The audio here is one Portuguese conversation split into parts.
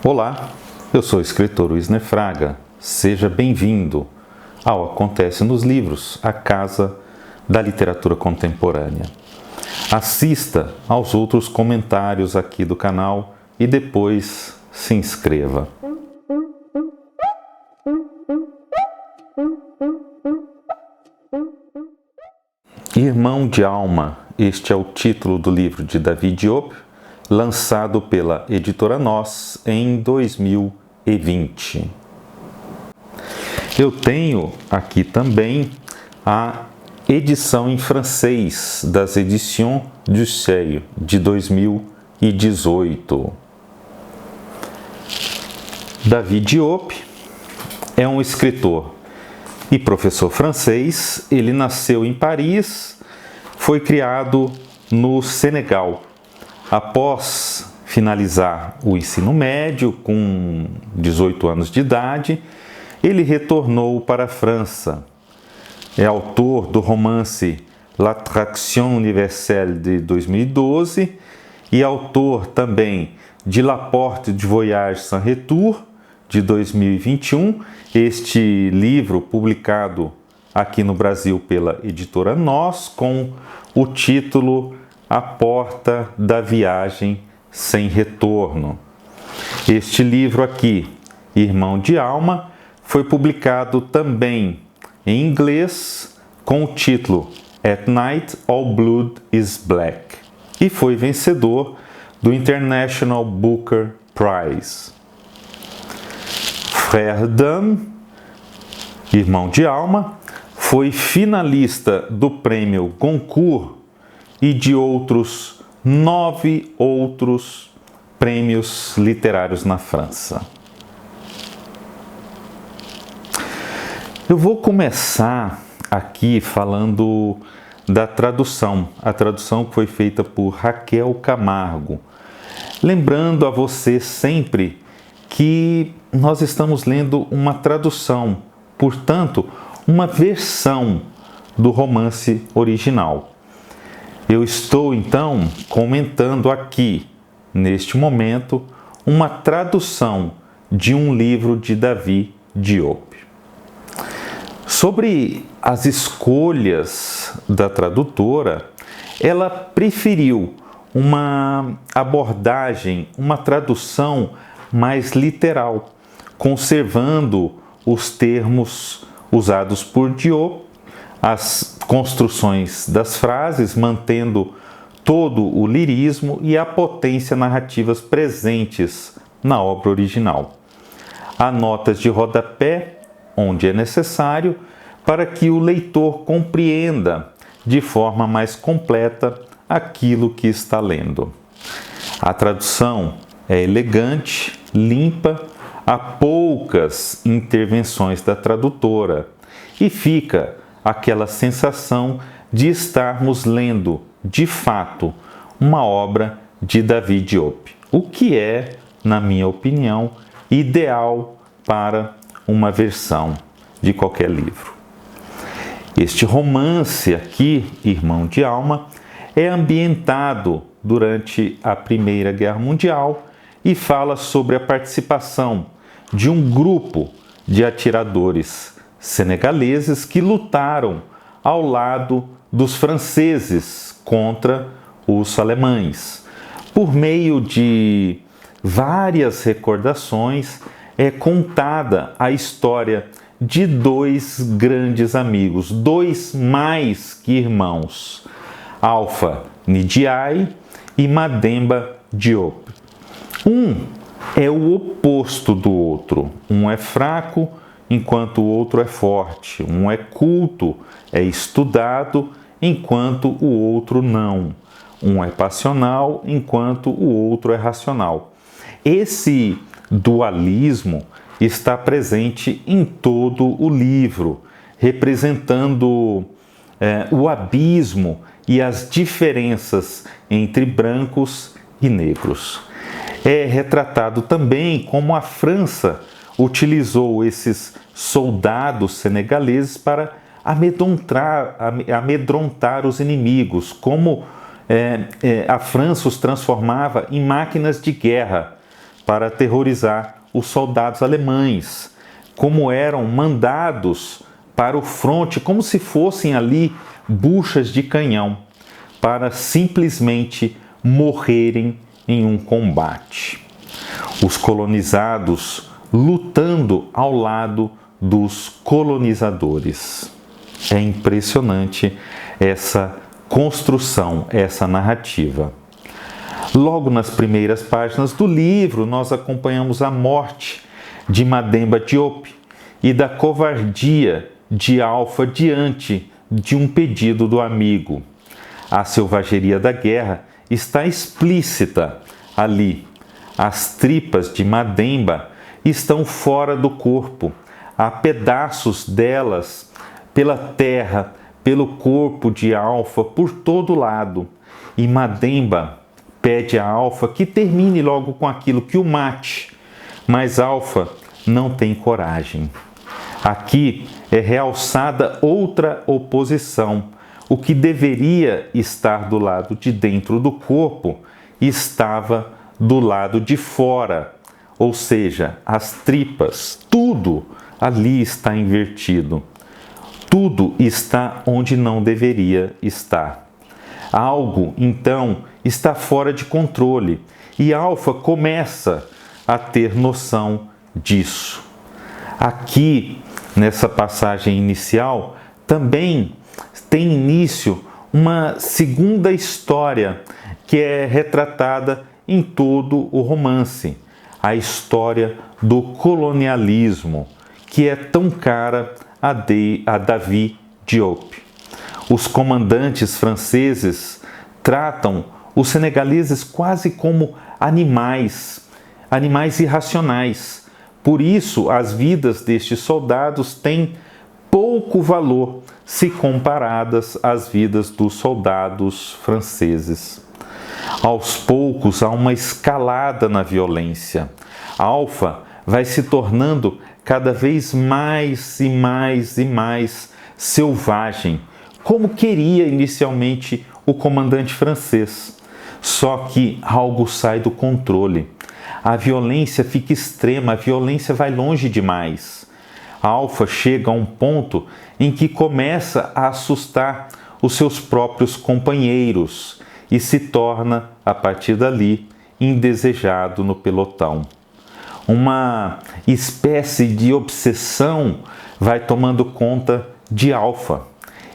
Olá, eu sou o escritor Wisner Fraga. Seja bem-vindo ao Acontece nos Livros, a casa da literatura contemporânea. Assista aos outros comentários aqui do canal e depois se inscreva. Irmão de Alma, este é o título do livro de Davi Diop, lançado pela editora Nós em 2020. Eu tenho aqui também a edição em francês das Editions du Seuil de 2018. Davi Diop é um escritor e professor francês. Ele nasceu em Paris, foi criado no Senegal. Após finalizar o ensino médio, com 18 anos de idade, ele retornou para a França. É autor do romance L'Attraction Universelle de 2012 e autor também de La Porte du Voyage sans Retour de 2021. Este livro publicado aqui no Brasil pela editora Nós, com o título A Porta da Viagem Sem Retorno. Este livro aqui, Irmão de Alma, foi publicado também em inglês com o título At Night All Blood is Black e foi vencedor do International Booker Prize. Frère d'âme, Irmão de Alma, foi finalista do prêmio Goncourt e de 9 outros prêmios literários na França. Eu vou começar aqui falando da tradução. A tradução foi feita por Raquel Camargo. Lembrando a você sempre que nós estamos lendo uma tradução, portanto, uma versão do romance original. Eu estou, então, comentando aqui, neste momento, uma tradução de um livro de Davi Diop. Sobre as escolhas da tradutora, ela preferiu uma abordagem, uma tradução mais literal, conservando os termos usados por Diop, as construções das frases, mantendo todo o lirismo e a potência narrativas presentes na obra original. Há notas de rodapé, onde é necessário, para que o leitor compreenda de forma mais completa aquilo que está lendo. A tradução é elegante, limpa, há poucas intervenções da tradutora e fica aquela sensação de estarmos lendo, de fato, uma obra de Davi Diop, o que é, na minha opinião, ideal para uma versão de qualquer livro. Este romance aqui, Irmão de Alma, é ambientado durante a Primeira Guerra Mundial e fala sobre a participação de um grupo de atiradores senegaleses que lutaram ao lado dos franceses contra os alemães. Por meio de várias recordações, é contada a história de dois grandes amigos, dois mais que irmãos, Alpha Ndiaye e Mademba Diop. Um é o oposto do outro, um é fraco, enquanto o outro é forte. Um é culto, é estudado, enquanto o outro não. Um é passional, enquanto o outro é racional. Esse dualismo está presente em todo o livro, representando o abismo e as diferenças entre brancos e negros. É retratado também como a França utilizou esses soldados senegaleses para amedrontar os inimigos, como a França os transformava em máquinas de guerra para aterrorizar os soldados alemães, como eram mandados para o fronte, como se fossem ali buchas de canhão, para simplesmente morrerem em um combate. Os colonizados lutando ao lado dos colonizadores. É impressionante essa construção, essa narrativa. Logo nas primeiras páginas do livro, nós acompanhamos a morte de Mademba Diop e da covardia de Alfa diante de um pedido do amigo. A selvageria da guerra está explícita ali. As tripas de Mademba estão fora do corpo. Há pedaços delas pela terra, pelo corpo de Alfa, por todo lado. E Mademba pede a Alfa que termine logo com aquilo, que o mate. Mas Alfa não tem coragem. Aqui é realçada outra oposição. O que deveria estar do lado de dentro do corpo estava do lado de fora, ou seja, as tripas, tudo ali está invertido. Tudo está onde não deveria estar. Algo, então, está fora de controle e Alfa começa a ter noção disso. Aqui, nessa passagem inicial, também tem início uma segunda história que é retratada em todo o romance, a história do colonialismo, que é tão cara a David Diop. Os comandantes franceses tratam os senegaleses quase como animais irracionais. Por isso, as vidas destes soldados têm pouco valor se comparadas às vidas dos soldados franceses. Aos poucos, há uma escalada na violência. Alfa vai se tornando cada vez mais e mais selvagem, como queria inicialmente o comandante francês. Só que algo sai do controle. A violência fica extrema, a violência vai longe demais. Alfa chega a um ponto em que começa a assustar os seus próprios companheiros e se torna, a partir dali, indesejado no pelotão. Uma espécie de obsessão vai tomando conta de Alfa.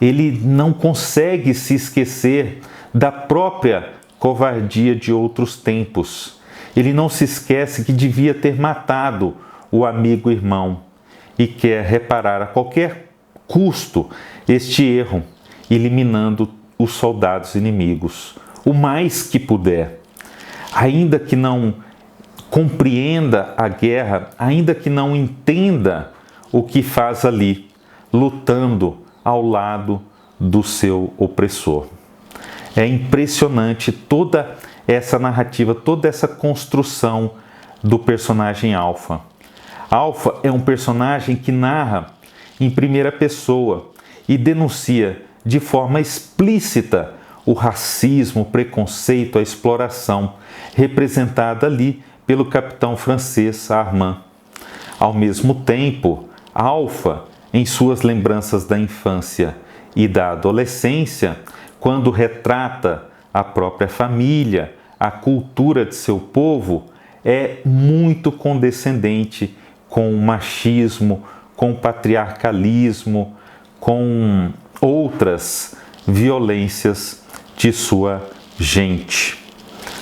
Ele não consegue se esquecer da própria covardia de outros tempos. Ele não se esquece que devia ter matado o amigo irmão e quer reparar a qualquer custo este erro, eliminando os soldados inimigos, o mais que puder. Ainda que não compreenda a guerra, ainda que não entenda o que faz ali, lutando ao lado do seu opressor. É impressionante toda essa narrativa, toda essa construção do personagem Alfa. Alfa é um personagem que narra em primeira pessoa e denuncia de forma explícita o racismo, o preconceito, a exploração, representada ali pelo capitão francês Armand. Ao mesmo tempo, Alfa, em suas lembranças da infância e da adolescência, quando retrata a própria família, a cultura de seu povo, é muito condescendente com o machismo, com o patriarcalismo, com outras violências de sua gente.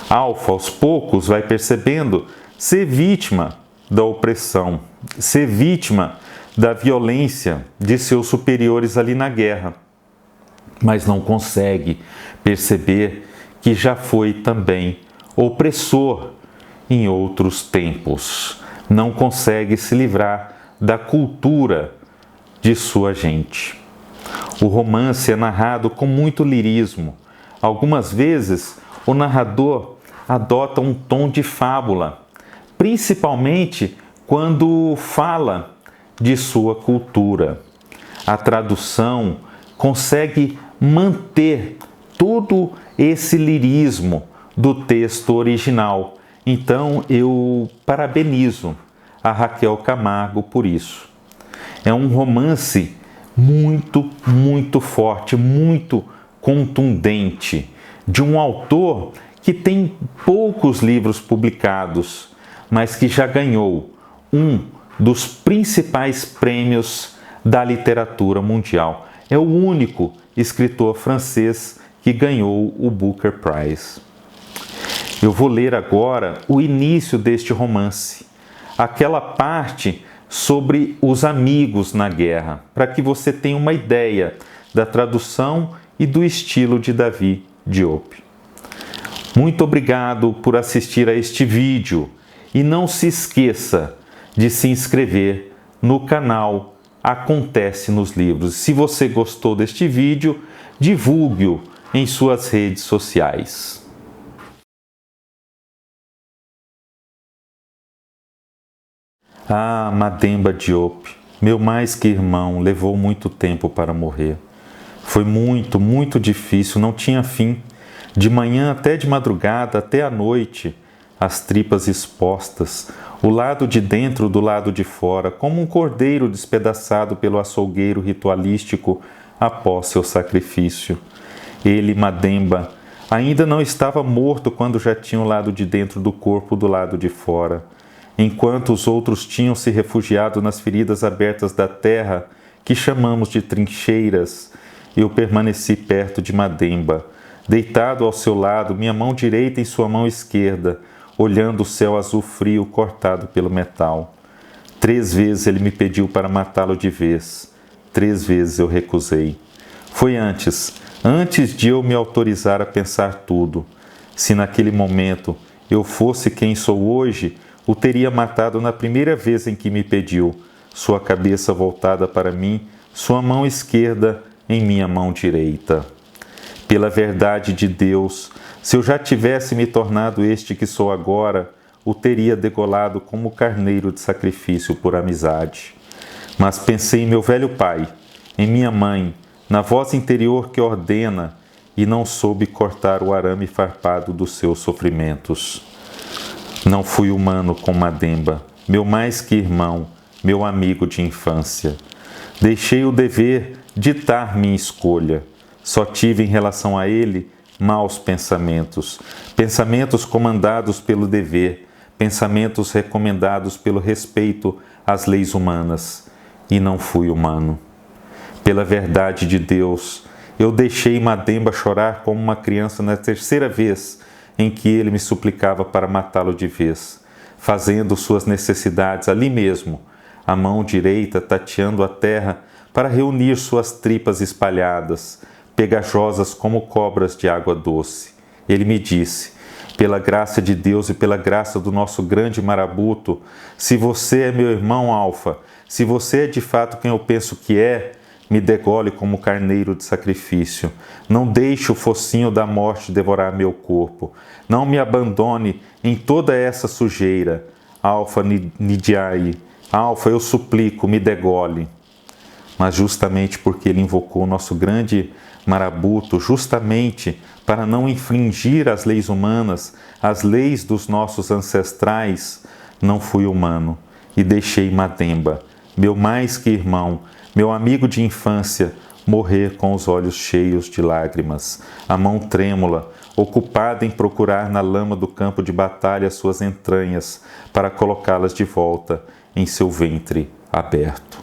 Alfa, aos poucos, vai percebendo ser vítima da opressão, ser vítima da violência de seus superiores ali na guerra, mas não consegue perceber que já foi também opressor em outros tempos. Não consegue se livrar da cultura de sua gente. O romance é narrado com muito lirismo. Algumas vezes, o narrador adota um tom de fábula, principalmente quando fala de sua cultura. A tradução consegue manter todo esse lirismo do texto original, Então eu parabenizo a Raquel Camargo por isso. É um romance muito, muito forte, muito contundente, de um autor que tem poucos livros publicados, mas que já ganhou um dos principais prêmios da literatura mundial. É o único escritor francês que ganhou o Booker Prize. Eu vou ler agora o início deste romance, aquela parte sobre os amigos na guerra, para que você tenha uma ideia da tradução e do estilo de David Diop. Muito obrigado por assistir a este vídeo e não se esqueça de se inscrever no canal Acontece nos Livros. Se você gostou deste vídeo, divulgue-o em suas redes sociais. Ah, Mademba Diop, meu mais que irmão, levou muito tempo para morrer. Foi muito, muito difícil, não tinha fim. De manhã até de madrugada, até à noite, as tripas expostas, o lado de dentro do lado de fora, como um cordeiro despedaçado pelo açougueiro ritualístico após seu sacrifício. Ele, Mademba, ainda não estava morto quando já tinha o lado de dentro do corpo do lado de fora. Enquanto os outros tinham se refugiado nas feridas abertas da terra, que chamamos de trincheiras, eu permaneci perto de Mademba, deitado ao seu lado, minha mão direita em sua mão esquerda, olhando o céu azul frio cortado pelo metal. 3 vezes ele me pediu para matá-lo de vez. 3 vezes eu recusei. Foi antes de eu me autorizar a pensar tudo. Se naquele momento eu fosse quem sou hoje, o teria matado na primeira vez em que me pediu, sua cabeça voltada para mim, sua mão esquerda em minha mão direita. Pela verdade de Deus, se eu já tivesse me tornado este que sou agora, o teria degolado como carneiro de sacrifício por amizade. Mas pensei em meu velho pai, em minha mãe, na voz interior que ordena, e não soube cortar o arame farpado dos seus sofrimentos. Não fui humano com Mademba, meu mais que irmão, meu amigo de infância. Deixei o dever ditar minha escolha. Só tive em relação a ele maus pensamentos, pensamentos comandados pelo dever, pensamentos recomendados pelo respeito às leis humanas. E não fui humano. Pela verdade de Deus, eu deixei Mademba chorar como uma criança na 3ª vez em que ele me suplicava para matá-lo de vez, fazendo suas necessidades ali mesmo, a mão direita tateando a terra para reunir suas tripas espalhadas, pegajosas como cobras de água doce. Ele me disse, pela graça de Deus e pela graça do nosso grande Marabuto, se você é meu irmão Alfa, se você é de fato quem eu penso que é, me degole como carneiro de sacrifício. Não deixe o focinho da morte devorar meu corpo. Não me abandone em toda essa sujeira. Alfa Nidiai, Alfa, eu suplico, me degole. Mas justamente porque ele invocou o nosso grande Marabuto, justamente para não infringir as leis humanas, as leis dos nossos ancestrais, não fui humano e deixei Mademba, meu mais que irmão, meu amigo de infância, morrer com os olhos cheios de lágrimas, a mão trêmula, ocupada em procurar na lama do campo de batalha suas entranhas para colocá-las de volta em seu ventre aberto.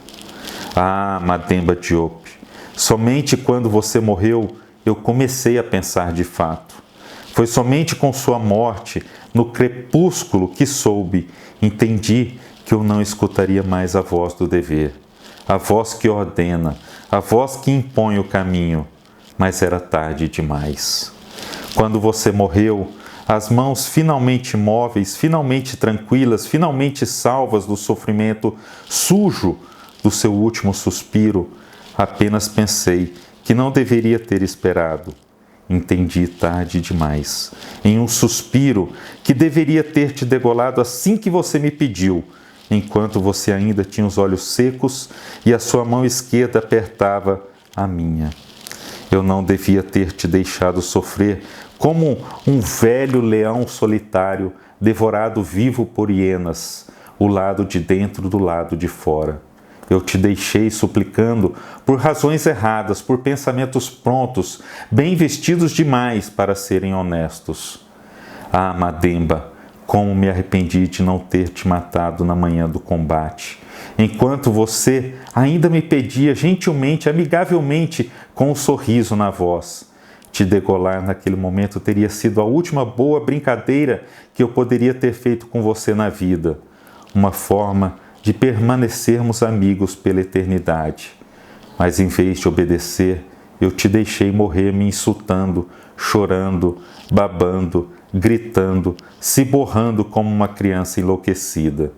Ah, Mademba Diop, somente quando você morreu eu comecei a pensar de fato. Foi somente com sua morte, no crepúsculo, que soube, entendi que eu não escutaria mais a voz do dever. A voz que ordena, a voz que impõe o caminho, mas era tarde demais. Quando você morreu, as mãos finalmente móveis, finalmente tranquilas, finalmente salvas do sofrimento sujo do seu último suspiro, apenas pensei que não deveria ter esperado. Entendi tarde demais, em um suspiro que deveria ter te degolado assim que você me pediu, enquanto você ainda tinha os olhos secos e a sua mão esquerda apertava a minha. Eu não devia ter te deixado sofrer como um velho leão solitário devorado vivo por hienas, o lado de dentro do lado de fora. Eu te deixei suplicando por razões erradas, por pensamentos prontos, bem vestidos demais para serem honestos. Ah, Mademba, como me arrependi de não ter te matado na manhã do combate, enquanto você ainda me pedia gentilmente, amigavelmente, com um sorriso na voz. Te degolar naquele momento teria sido a última boa brincadeira que eu poderia ter feito com você na vida, uma forma de permanecermos amigos pela eternidade. Mas em vez de obedecer, eu te deixei morrer me insultando, chorando, babando, gritando, se borrando como uma criança enlouquecida.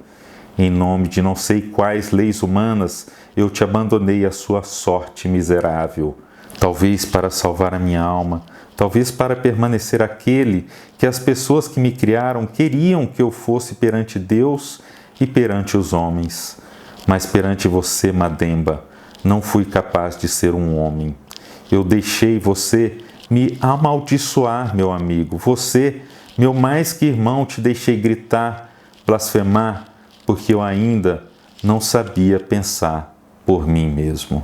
Em nome de não sei quais leis humanas, eu te abandonei à sua sorte miserável. Talvez para salvar a minha alma, talvez para permanecer aquele que as pessoas que me criaram queriam que eu fosse perante Deus e perante os homens. Mas perante você, Mademba, não fui capaz de ser um homem. Eu deixei você me amaldiçoar, meu amigo. Você, meu mais que irmão, te deixei gritar, blasfemar, porque eu ainda não sabia pensar por mim mesmo.